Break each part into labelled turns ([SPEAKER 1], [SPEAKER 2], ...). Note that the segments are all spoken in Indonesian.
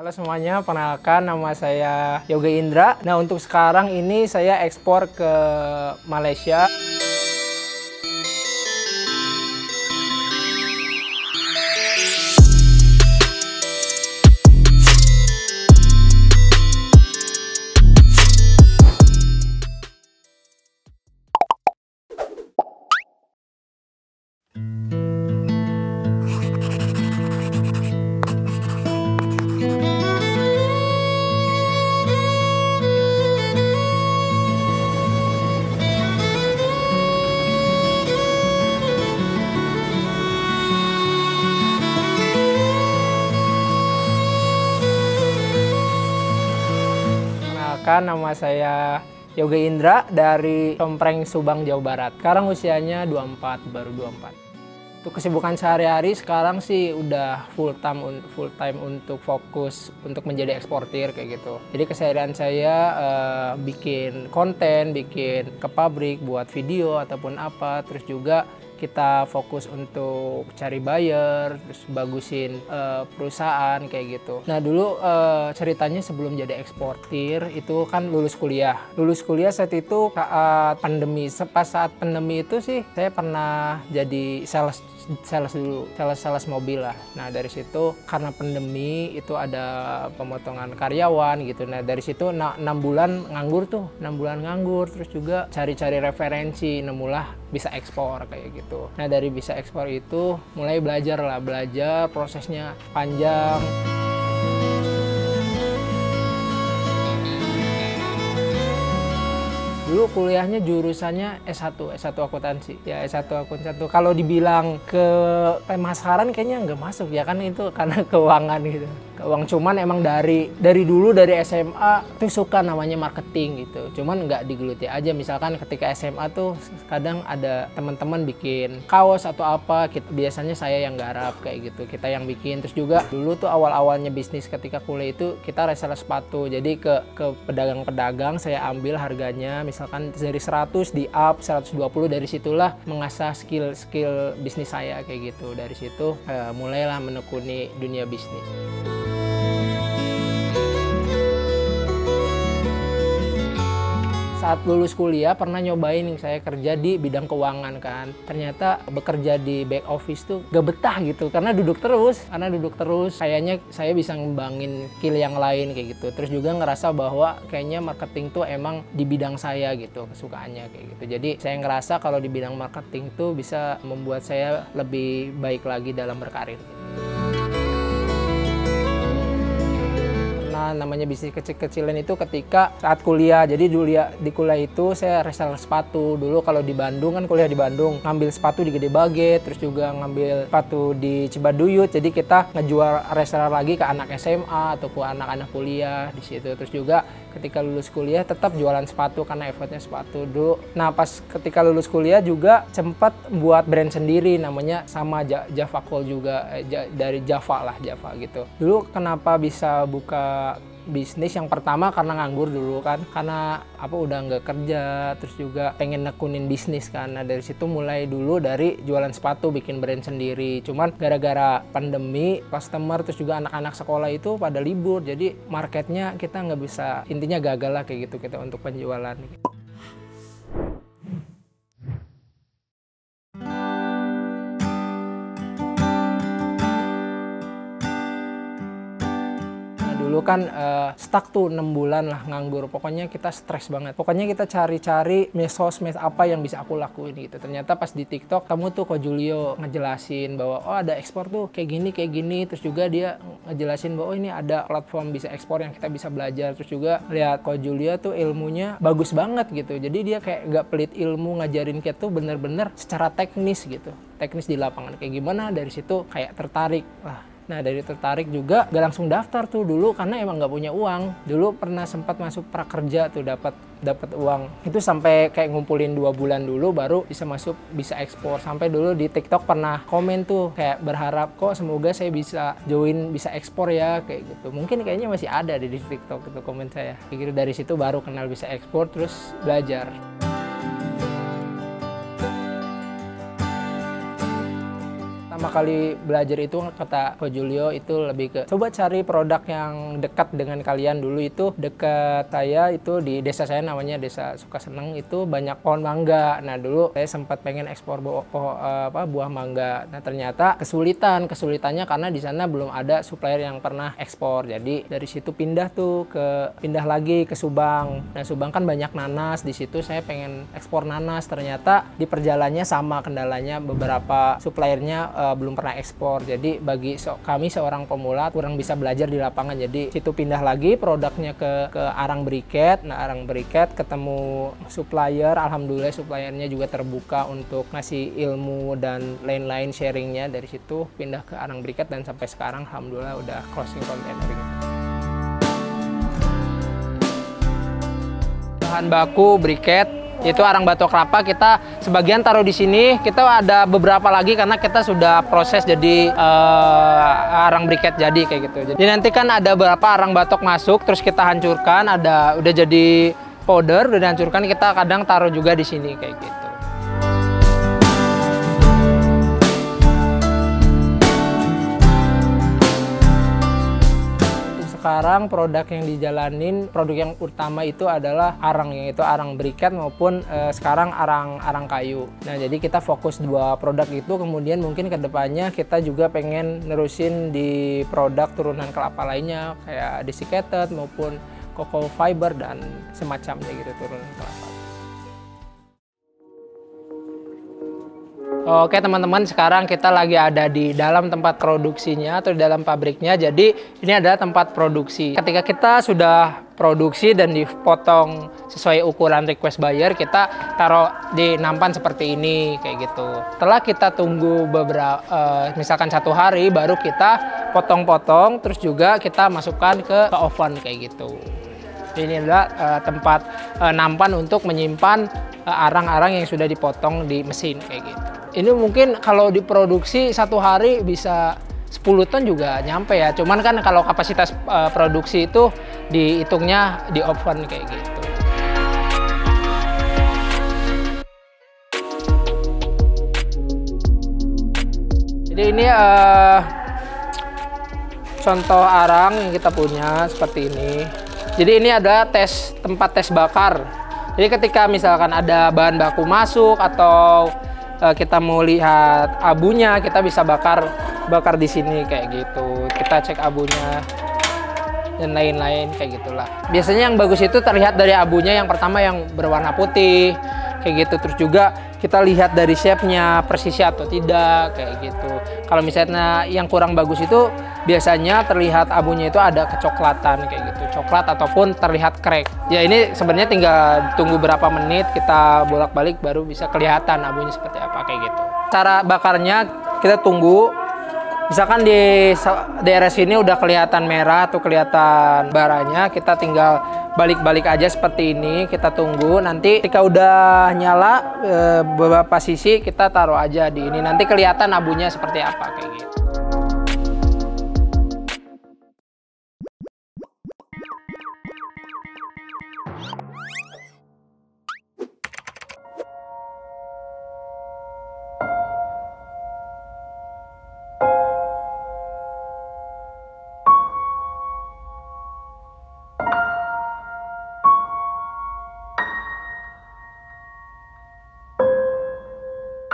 [SPEAKER 1] Halo semuanya, perkenalkan nama saya Yoga Indra. Nah, untuk sekarang ini saya ekspor ke Malaysia. Nama saya Yoga Indra dari Compreng, Subang, Jawa Barat. Sekarang usianya 24, baru 24. Untuk kesibukan sehari-hari sekarang sih udah full time untuk fokus untuk menjadi eksportir kayak gitu. Jadi keseharian saya bikin konten, bikin ke pabrik, buat video ataupun apa, terus juga kita fokus untuk cari buyer, terus bagusin perusahaan kayak gitu. Nah dulu ceritanya sebelum jadi eksportir itu kan lulus kuliah. Lulus kuliah saat itu saat pandemi. Pas saat pandemi itu sih saya pernah jadi sales dulu, sales mobil lah. Nah dari situ karena pandemi itu ada pemotongan karyawan gitu. Nah dari situ 6 bulan nganggur tuh, 6 bulan nganggur, terus juga cari-cari referensi, nemulah bisa ekspor kayak gitu. Nah dari bisa ekspor itu mulai belajar prosesnya panjang. Dulu kuliahnya jurusannya S1 akuntansi. Ya S1 akuntansi. Kalau dibilang ke pemasaran kayaknya nggak masuk ya kan, itu karena keuangan gitu. Keuangan, cuman emang dari dulu dari SMA tuh suka namanya marketing gitu. Cuman nggak digeluti aja. Misalkan ketika SMA tuh kadang ada teman-teman bikin kaos atau apa, biasanya saya yang garap kayak gitu. Kita yang bikin. Terus juga dulu tuh awal-awalnya bisnis ketika kuliah itu kita reseller sepatu. Jadi ke pedagang-pedagang saya ambil harganya misalkan dari 100 di up 120, dari situlah mengasah skill bisnis saya kayak gitu. Dari situ mulailah menekuni dunia bisnis. Saat lulus kuliah pernah nyobain nih saya kerja di bidang keuangan kan. Ternyata bekerja di back office tuh gak betah gitu karena duduk terus. Kayaknya saya bisa ngembangin skill yang lain kayak gitu. Terus juga ngerasa bahwa kayaknya marketing tuh emang di bidang saya gitu, kesukaannya kayak gitu. Jadi saya ngerasa kalau di bidang marketing tuh bisa membuat saya lebih baik lagi dalam berkarir. Namanya bisnis kecil-kecilan itu ketika saat kuliah. Jadi dulu di kuliah itu saya reseller sepatu. Dulu kalau di Bandung kan, kuliah di Bandung, ngambil sepatu di Gede Bage, terus juga ngambil sepatu di Cibaduyut. Jadi kita ngejual reseller lagi ke anak SMA atau ke anak-anak kuliah di situ. Terus juga ketika lulus kuliah tetap jualan sepatu karena effortnya sepatu dulu. Nah pas ketika lulus kuliah juga sempat buat brand sendiri namanya sama Java Call juga, dari Java gitu. Dulu kenapa bisa buka bisnis yang pertama karena nganggur dulu kan, karena udah nggak kerja, terus juga pengen nekunin bisnis kan. Nah dari situ mulai dulu dari jualan sepatu, bikin brand sendiri. Cuman gara-gara pandemi, customer terus juga anak-anak sekolah itu pada libur, jadi marketnya kita nggak bisa, intinya gagal lah kayak gitu kita untuk penjualan. Dulu kan stuck tuh 6 bulan lah nganggur, pokoknya kita stres banget. Pokoknya kita cari-cari sosmed apa yang bisa aku lakuin gitu. Ternyata pas di TikTok kamu tuh Ko Julio ngejelasin bahwa oh ada ekspor tuh kayak gini. Terus juga dia ngejelasin bahwa oh ini ada platform bisa ekspor yang kita bisa belajar. Terus juga lihat Ko Julio tuh ilmunya bagus banget gitu. Jadi dia kayak gak pelit ilmu, ngajarin kita tuh bener-bener secara teknis gitu. Teknis di lapangan kayak gimana, dari situ kayak tertarik lah. Nah dari tertarik juga gak langsung daftar tuh dulu karena emang gak punya uang. Dulu pernah sempat masuk prakerja tuh dapat uang. Itu sampai kayak ngumpulin 2 bulan dulu baru bisa masuk, bisa ekspor. Sampai dulu di TikTok pernah komen tuh kayak berharap kok semoga saya bisa join, bisa ekspor ya kayak gitu. Mungkin kayaknya masih ada di TikTok itu komen saya. Kayak gitu, dari situ baru kenal bisa ekspor, terus belajar. Pertama kali belajar itu kata Ko Julio itu lebih ke coba cari produk yang dekat dengan kalian. Dulu itu dekat saya itu di desa saya namanya Desa Sukaseneng itu banyak pohon mangga. Nah dulu saya sempat pengen ekspor buah mangga. Nah ternyata kesulitannya karena di sana belum ada supplier yang pernah ekspor. Jadi dari situ pindah lagi ke Subang. Nah Subang kan banyak nanas, di situ saya pengen ekspor nanas. Ternyata di perjalanannya sama kendalanya, beberapa suppliernya belum pernah ekspor. Jadi bagi kami seorang pemula kurang bisa belajar di lapangan. Jadi situ pindah lagi produknya ke arang briket. Nah arang briket ketemu supplier, alhamdulillah suppliernya juga terbuka untuk ngasih ilmu dan lain-lain sharingnya. Dari situ pindah ke arang briket dan sampai sekarang alhamdulillah udah closing container gitu. Bahan baku briket itu arang batok kelapa, kita sebagian taruh di sini, kita ada beberapa lagi karena kita sudah proses jadi arang briket jadi kayak gitu. Jadi nanti kan ada beberapa arang batok masuk terus kita hancurkan, udah jadi powder, udah dihancurkan, kita kadang taruh juga di sini kayak gitu. Sekarang produk yang dijalanin, produk yang utama itu adalah arang, yaitu arang briket maupun sekarang arang kayu. Nah jadi kita fokus dua produk itu, kemudian mungkin kedepannya kita juga pengen nerusin di produk turunan kelapa lainnya kayak desiccated maupun cocoa fiber dan semacamnya gitu, turunan kelapa. Oke teman-teman, sekarang kita lagi ada di dalam tempat produksinya atau di dalam pabriknya. Jadi ini adalah tempat produksi. Ketika kita sudah produksi dan dipotong sesuai ukuran request buyer, kita taruh di nampan seperti ini kayak gitu. Setelah kita tunggu misalkan 1 hari, baru kita potong-potong, terus juga kita masukkan ke oven kayak gitu. Ini adalah tempat nampan untuk menyimpan arang-arang yang sudah dipotong di mesin kayak gitu. Ini mungkin kalau diproduksi 1 hari bisa 10 ton juga nyampe ya. Cuman kan kalau kapasitas produksi itu dihitungnya di oven kayak gitu. Jadi ini contoh arang yang kita punya seperti ini. Jadi ini ada tempat tes bakar. Jadi ketika misalkan ada bahan baku masuk atau kita mau lihat abunya, kita bisa bakar di sini kayak gitu. Kita cek abunya dan lain-lain kayak gitulah. Biasanya yang bagus itu terlihat dari abunya, yang pertama yang berwarna putih kayak gitu. Terus juga kita lihat dari shape-nya presisi atau tidak kayak gitu. Kalau misalnya yang kurang bagus itu biasanya terlihat abunya itu ada kecoklatan kayak gitu, coklat ataupun terlihat crack. Ya ini sebenarnya tinggal tunggu berapa menit, kita bolak-balik baru bisa kelihatan abunya seperti apa kayak gitu. Cara bakarnya kita tunggu, misalkan di daerah sini udah kelihatan merah atau kelihatan baranya, kita tinggal balik-balik aja seperti ini, kita tunggu. Nanti ketika udah nyala beberapa sisi, kita taruh aja di ini, nanti kelihatan abunya seperti apa kayak gitu.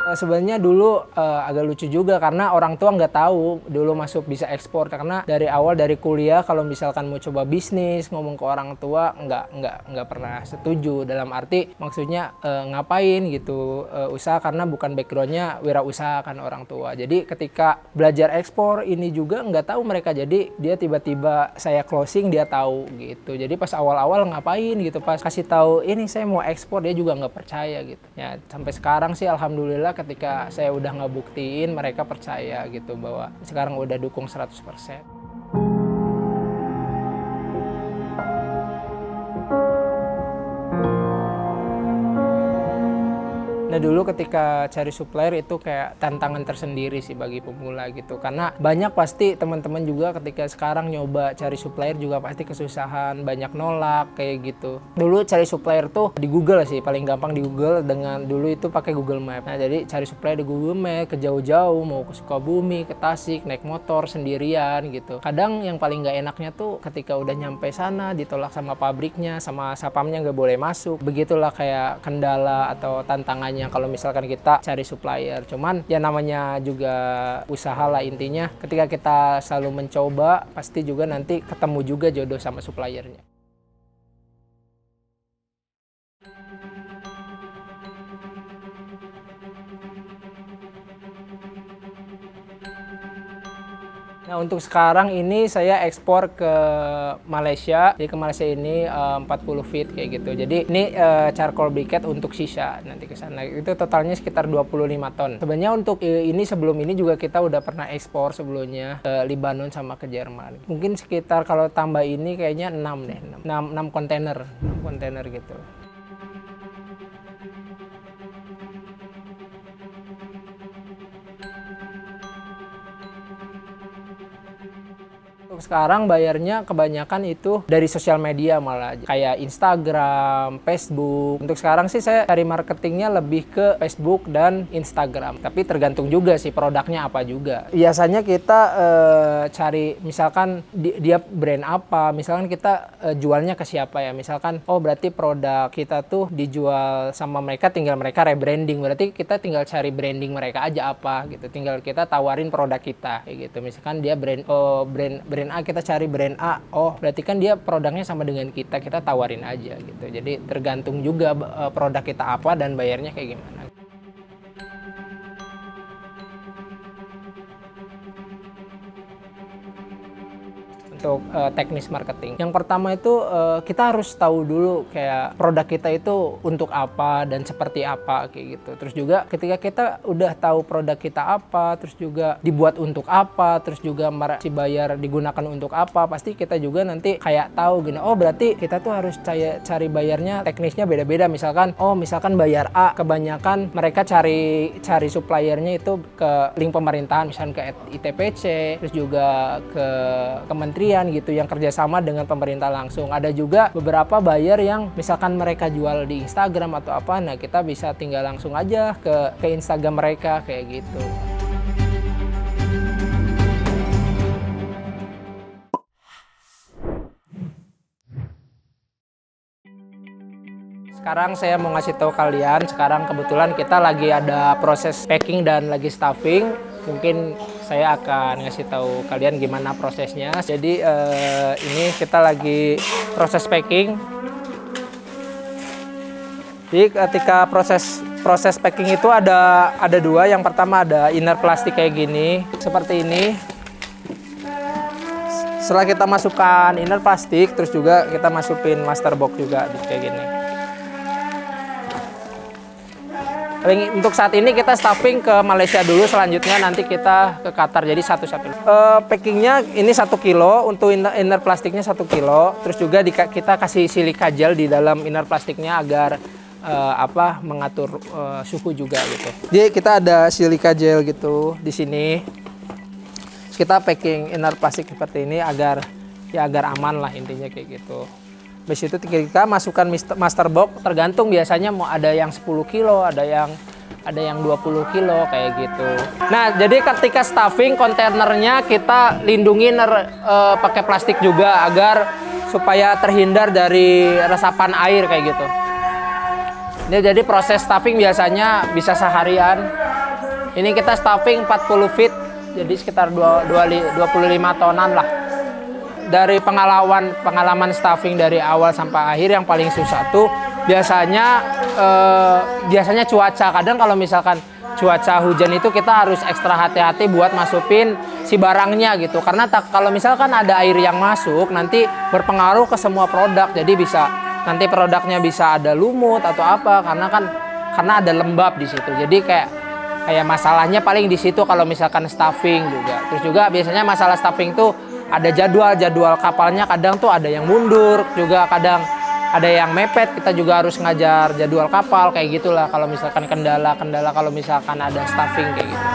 [SPEAKER 1] Sebenarnya dulu agak lucu juga karena orang tua nggak tahu dulu masuk bisa ekspor, karena dari awal dari kuliah kalau misalkan mau coba bisnis ngomong ke orang tua nggak pernah setuju, dalam arti maksudnya ngapain gitu usaha, karena bukan backgroundnya wirausaha kan orang tua. Jadi ketika belajar ekspor ini juga nggak tahu mereka, jadi dia tiba-tiba saya closing dia tahu gitu. Jadi pas awal-awal ngapain gitu, pas kasih tahu ini saya mau ekspor dia juga nggak percaya gitu ya. Sampai sekarang sih alhamdulillah ketika saya udah ngebuktiin mereka percaya gitu bahwa sekarang udah dukung 100%. Nah Nah dulu ketika cari supplier itu kayak tantangan tersendiri sih bagi pemula gitu, karena banyak pasti teman-teman juga ketika sekarang nyoba cari supplier juga pasti kesusahan, banyak nolak kayak gitu. Dulu cari supplier tuh di Google sih, paling gampang di Google, dengan dulu itu pakai Google Map. Nah jadi cari supplier di Google Map ke jauh-jauh, mau ke Sukabumi, ke Tasik, naik motor sendirian gitu. Kadang yang paling nggak enaknya tuh ketika udah nyampe sana ditolak sama pabriknya, sama sapamnya nggak boleh masuk. Begitulah kayak kendala atau tantangannya kalau misalkan kita cari supplier. Cuman ya namanya juga usaha lah intinya. Ketika kita selalu mencoba, pasti juga nanti ketemu juga jodoh sama suppliernya. Nah untuk sekarang ini saya ekspor ke Malaysia. Jadi ke Malaysia ini 40 feet kayak gitu. Jadi ini charcoal briquette untuk sisa nanti ke sana. Itu totalnya sekitar 25 ton. Sebenarnya untuk ini sebelum ini juga kita udah pernah ekspor sebelumnya ke Libanon sama ke Jerman. Mungkin sekitar kalau tambah ini kayaknya 6 deh. 6 kontainer. 6 kontainer gitu. Sekarang bayarnya kebanyakan itu dari sosial media malah, kayak Instagram, Facebook. Untuk sekarang sih saya cari marketingnya lebih ke Facebook dan Instagram. Tapi tergantung juga sih produknya apa juga. Biasanya kita cari misalkan dia brand apa, misalkan kita jualnya ke siapa ya. Misalkan oh berarti produk kita tuh dijual sama mereka, tinggal mereka rebranding. Berarti kita tinggal cari branding mereka aja apa gitu. Tinggal kita tawarin produk kita kayak gitu. Misalkan dia brand A, kita cari brand A, oh berarti kan dia produknya sama dengan kita tawarin aja gitu. Jadi tergantung juga produk kita apa dan bayarnya kayak gimana. Untuk teknis marketing. Yang pertama itu kita harus tahu dulu kayak produk kita itu untuk apa dan seperti apa kayak gitu. Terus juga ketika kita udah tahu produk kita apa, terus juga dibuat untuk apa, terus juga si bayar digunakan untuk apa, pasti kita juga nanti kayak tahu gini, oh berarti kita tuh harus cari bayarnya teknisnya beda-beda. Misalkan bayar A, kebanyakan mereka cari suppliernya itu ke link pemerintahan, misalkan ke ITPC, terus juga ke kementerian gitu yang kerjasama dengan pemerintah langsung. Ada juga beberapa buyer yang misalkan mereka jual di Instagram atau apa, nah kita bisa tinggal langsung aja ke Instagram mereka kayak gitu. Sekarang saya mau ngasih tahu kalian, sekarang kebetulan kita lagi ada proses packing dan lagi stuffing. Mungkin saya akan ngasih tahu kalian gimana prosesnya. Jadi ini kita lagi proses packing. Jadi ketika proses packing itu ada dua. Yang pertama ada inner plastik kayak gini, seperti ini. Setelah kita masukkan inner plastik, terus juga kita masukin master box juga kayak gini. Untuk saat ini kita stuffing ke Malaysia dulu, selanjutnya nanti kita ke Qatar, jadi satu-satu. Packingnya ini 1 kilo, untuk inner plastiknya 1 kilo, terus juga kita kasih silika gel di dalam inner plastiknya agar mengatur suhu juga gitu. Jadi kita ada silika gel gitu di sini. Terus kita packing inner plastik seperti ini agar aman lah intinya kayak gitu. Habis itu kita masukkan master box, tergantung biasanya mau ada yang 10 kilo, ada yang 20 kilo kayak gitu. Nah, jadi ketika stuffing kontainernya kita lindungin pakai plastik juga agar supaya terhindar dari resapan air kayak gitu. Ini jadi proses stuffing biasanya bisa seharian. Ini kita stuffing 40 feet, jadi sekitar 25 tonan lah. Dari pengalaman stuffing dari awal sampai akhir, yang paling susah tuh biasanya cuaca. Kadang kalau misalkan cuaca hujan itu kita harus ekstra hati-hati buat masukin si barangnya gitu. Karena kalau misalkan ada air yang masuk nanti berpengaruh ke semua produk. Jadi nanti produknya bisa ada lumut atau apa karena ada lembab di situ. Jadi kayak masalahnya paling di situ kalau misalkan stuffing juga. Terus juga biasanya masalah stuffing tuh ada jadwal kapalnya, kadang tuh ada yang mundur juga, kadang ada yang mepet, kita juga harus ngajar jadwal kapal kayak gitulah. Kalau misalkan kendala-kendala, kalau misalkan ada staffing kayak gitu.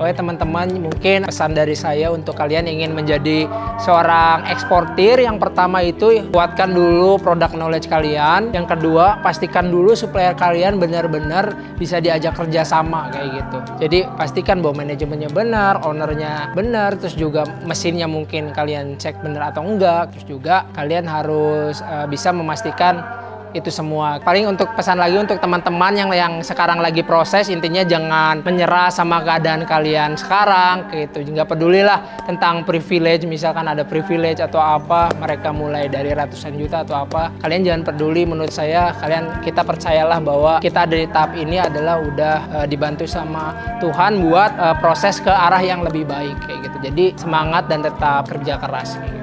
[SPEAKER 1] Oke teman-teman, mungkin pesan dari saya untuk kalian ingin menjadi seorang eksportir, yang pertama itu kuatkan dulu produk knowledge kalian. Yang kedua, pastikan dulu supplier kalian benar-benar bisa diajak kerjasama kayak gitu. Jadi pastikan bahwa manajemennya benar, ownernya benar, terus juga mesinnya mungkin kalian cek benar atau enggak. Terus juga kalian harus bisa memastikan itu semua. Paling untuk pesan lagi untuk teman-teman yang sekarang lagi proses, intinya jangan menyerah sama keadaan kalian sekarang gitu. Nggak pedulilah tentang privilege, misalkan ada privilege atau apa, mereka mulai dari ratusan juta atau apa, kalian jangan peduli. Menurut saya kita percayalah bahwa kita ada di tahap ini adalah udah dibantu sama Tuhan buat proses ke arah yang lebih baik kayak gitu. Jadi semangat dan tetap kerja keras kayak gitu.